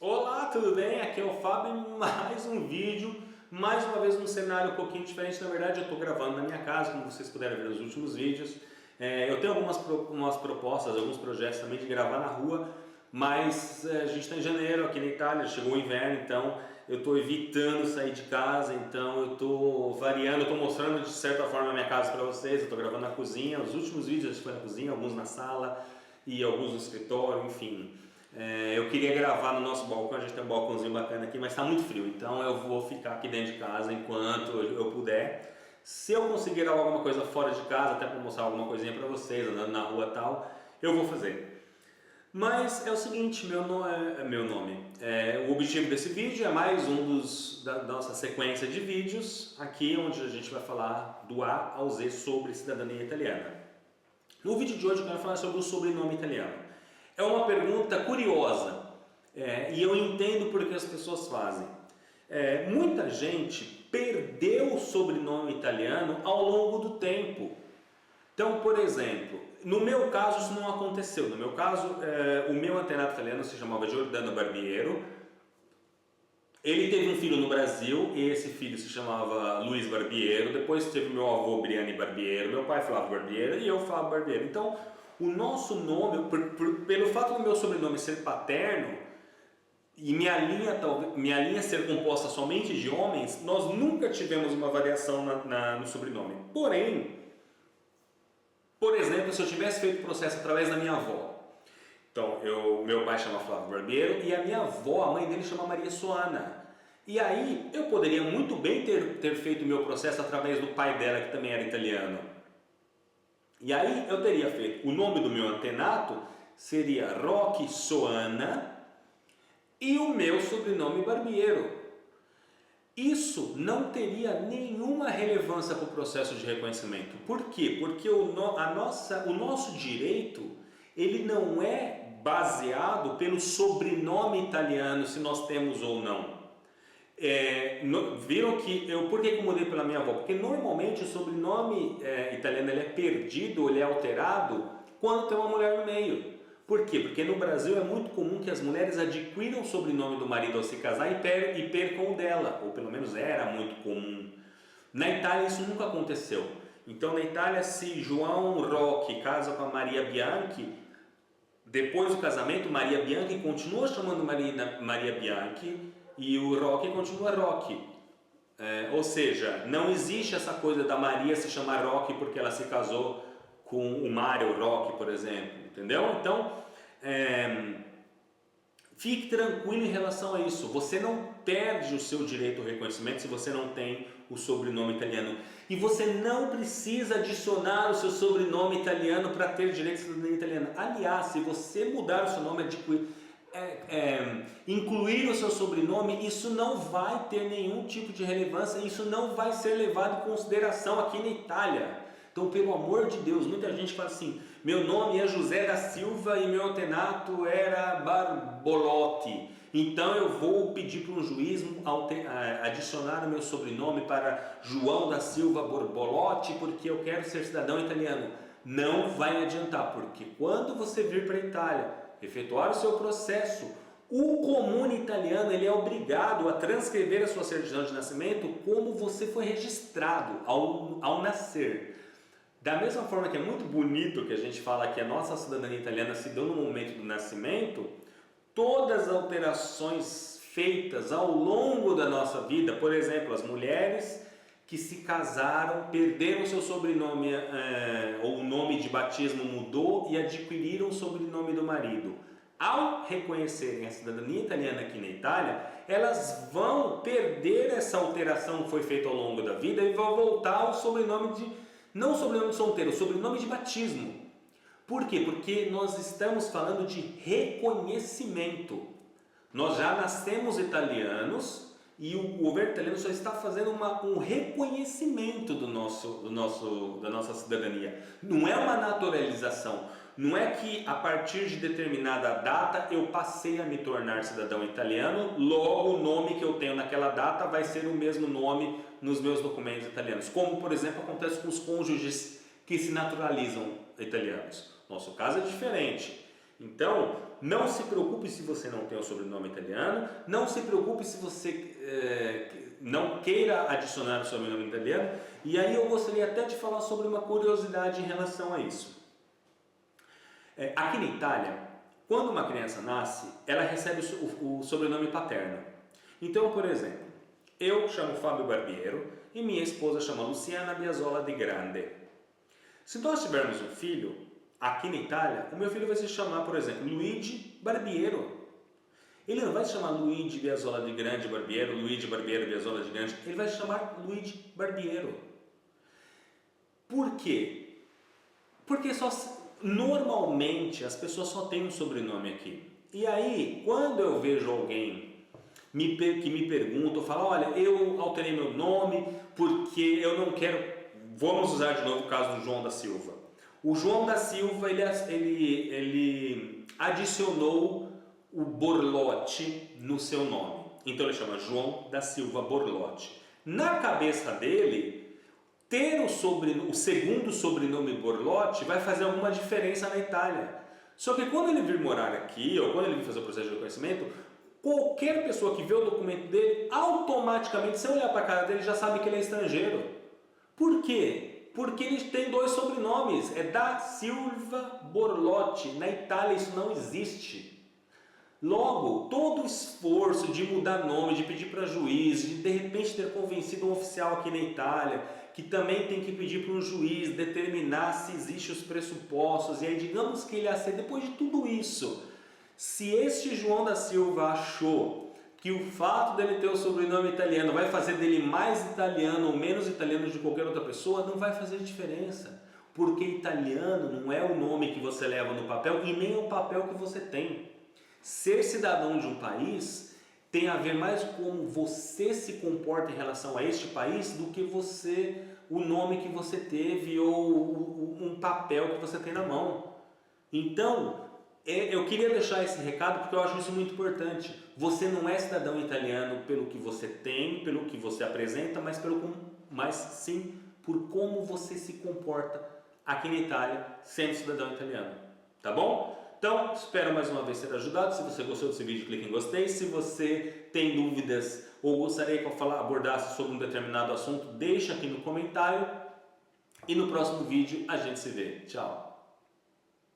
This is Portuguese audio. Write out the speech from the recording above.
Olá, tudo bem? Aqui é o Fábio em mais um vídeo, mais uma vez num cenário um pouquinho diferente. Na verdade, eu estou gravando na minha casa, como vocês puderam ver nos últimos vídeos. Eu tenho algumas propostas, alguns projetos também de gravar na rua, mas a gente está em janeiro aqui na Itália, chegou o inverno, então eu estou evitando sair de casa, então eu estou variando, estou mostrando de certa forma a minha casa para vocês. Eu estou gravando na cozinha, os últimos vídeos foi na cozinha, alguns na sala e alguns no escritório, enfim. Eu queria gravar no nosso balcão, a gente tem um balcãozinho bacana aqui, mas está muito frio, então eu vou ficar aqui dentro de casa enquanto eu puder. Se eu conseguir gravar alguma coisa fora de casa, até para mostrar alguma coisinha para vocês, andando na rua e tal, eu vou fazer. Mas é o seguinte, o objetivo desse vídeo é mais um da nossa sequência de vídeos, aqui onde a gente vai falar do A ao Z sobre cidadania italiana. No vídeo de hoje eu quero falar sobre o sobrenome italiano. É uma pergunta curiosa e eu entendo porque as pessoas fazem. Muita gente perdeu o sobrenome italiano ao longo do tempo. Então, por exemplo, no meu caso isso não aconteceu. No meu caso, o meu antenato italiano se chamava Giordano Barbiero. Ele teve um filho no Brasil e esse filho se chamava Luiz Barbiero. Depois teve meu avô Briani Barbiero, meu pai Flávio Barbiero e eu Flávio Barbiero. Então, o nosso nome, pelo fato do meu sobrenome ser paterno e minha linha ser composta somente de homens, nós nunca tivemos uma variação no sobrenome. Porém, por exemplo, se eu tivesse feito o processo através da minha avó, então meu pai chama Flávio Barbiero e a minha avó, a mãe dele chama Maria Soana. E aí eu poderia muito bem ter feito o meu processo através do pai dela, que também era italiano. E aí eu teria feito, o nome do meu antenato seria Roque Soana e o meu sobrenome Barbiero. Isso não teria nenhuma relevância para o processo de reconhecimento. Por quê? Porque o nosso direito ele não é baseado pelo sobrenome italiano, se nós temos ou não. Viram que por que eu mudei pela minha avó? Porque normalmente o sobrenome italiano ele é perdido, ele é alterado quando tem uma mulher no meio. Por quê? Porque no Brasil é muito comum que as mulheres adquiram o sobrenome do marido ao se casar e percam o dela, ou pelo menos era muito comum. Na Itália isso nunca aconteceu. Então na Itália, se João Roque casa com a Maria Bianchi, depois do casamento Maria Bianchi continua chamando Maria Bianchi e o Roque continua Roque. Ou seja, não existe essa coisa da Maria se chamar Roque porque ela se casou com o Mário Roque, por exemplo, entendeu? Então, fique tranquilo em relação a isso. Você não perde o seu direito ao reconhecimento se você não tem o sobrenome italiano. E você não precisa adicionar o seu sobrenome italiano para ter direito à cidadania italiana. Aliás, se você mudar o seu nome, incluir o seu sobrenome, isso não vai ter nenhum tipo de relevância, isso não vai ser levado em consideração aqui na Itália. Então, pelo amor de Deus, muita gente fala assim, meu nome é José da Silva e meu antenato era Barbolotti, então eu vou pedir para um juiz adicionar o meu sobrenome para João da Silva Barbolotti porque eu quero ser cidadão italiano. Não vai adiantar, porque quando você vir para a Itália efetuar o seu processo, o comune italiano ele é obrigado a transcrever a sua certidão de nascimento como você foi registrado ao nascer. Da mesma forma que é muito bonito que a gente fala que a nossa cidadania italiana se deu no momento do nascimento, todas as alterações feitas ao longo da nossa vida, por exemplo, as mulheres que se casaram, perderam seu sobrenome, ou o nome de batismo mudou e adquiriram o sobrenome do marido. Ao reconhecerem a cidadania italiana aqui na Itália, elas vão perder essa alteração que foi feita ao longo da vida e vão voltar ao sobrenome não sobrenome de solteiro, sobrenome de batismo. Por quê? Porque nós estamos falando de reconhecimento. Nós já nascemos italianos e o governo italiano só está fazendo um reconhecimento da nossa cidadania. Não é uma naturalização. Não é que a partir de determinada data eu passei a me tornar cidadão italiano, logo o nome que eu tenho naquela data vai ser o mesmo nome nos meus documentos italianos. Como, por exemplo, acontece com os cônjuges que se naturalizam italianos. Nosso caso é diferente. Então, não se preocupe se você não tem o sobrenome italiano, não se preocupe se você não queira adicionar o sobrenome italiano. E aí eu gostaria até de falar sobre uma curiosidade em relação a isso. Aqui na Itália, quando uma criança nasce, ela recebe o sobrenome paterno. Então, por exemplo, eu chamo Fábio Barbiero e minha esposa chama Luciana Biasola de Grande. Se nós tivermos um filho, aqui na Itália, o meu filho vai se chamar, por exemplo, Luigi Barbiero. Ele não vai se chamar Luigi Biasola de Grande Barbiero, Luigi Barbiero Biasola de Grande, ele vai se chamar Luigi Barbiero. Por quê? Porque normalmente as pessoas só têm um sobrenome aqui. E aí, quando eu vejo alguém que me pergunta, eu falo, olha, eu alterei meu nome porque eu não quero... Vamos usar de novo o caso do João da Silva. O João da Silva, ele adicionou o Borlotti no seu nome. Então ele chama João da Silva Borlotti. Na cabeça dele, ter o segundo sobrenome Borlotti vai fazer alguma diferença na Itália. Só que quando ele vir morar aqui, ou quando ele vir fazer o processo de reconhecimento, qualquer pessoa que vê o documento dele, automaticamente, sem olhar para a cara dele, já sabe que ele é estrangeiro. Por quê? Porque ele tem 2 sobrenomes, é da Silva Borlotti. Na Itália isso não existe. Logo, todo o esforço de mudar nome, de pedir para juiz, de repente ter convencido um oficial aqui na Itália, que também tem que pedir para um juiz determinar se existem os pressupostos, e aí digamos que ele aceita, depois de tudo isso, se este João da Silva achou que o fato dele ter o sobrenome italiano vai fazer dele mais italiano ou menos italiano de qualquer outra pessoa, não vai fazer diferença. Porque italiano não é o nome que você leva no papel e nem o papel que você tem. Ser cidadão de um país tem a ver mais com como você se comporta em relação a este país do que o nome que você teve ou um papel que você tem na mão. Então, eu queria deixar esse recado porque eu acho isso muito importante. Você não é cidadão italiano pelo que você tem, pelo que você apresenta, mas sim por como você se comporta aqui na Itália, sendo cidadão italiano. Tá bom? Então, espero mais uma vez ser ajudado. Se você gostou desse vídeo, clique em gostei. Se você tem dúvidas ou gostaria que eu abordasse sobre um determinado assunto, deixa aqui no comentário. E no próximo vídeo a gente se vê. Tchau!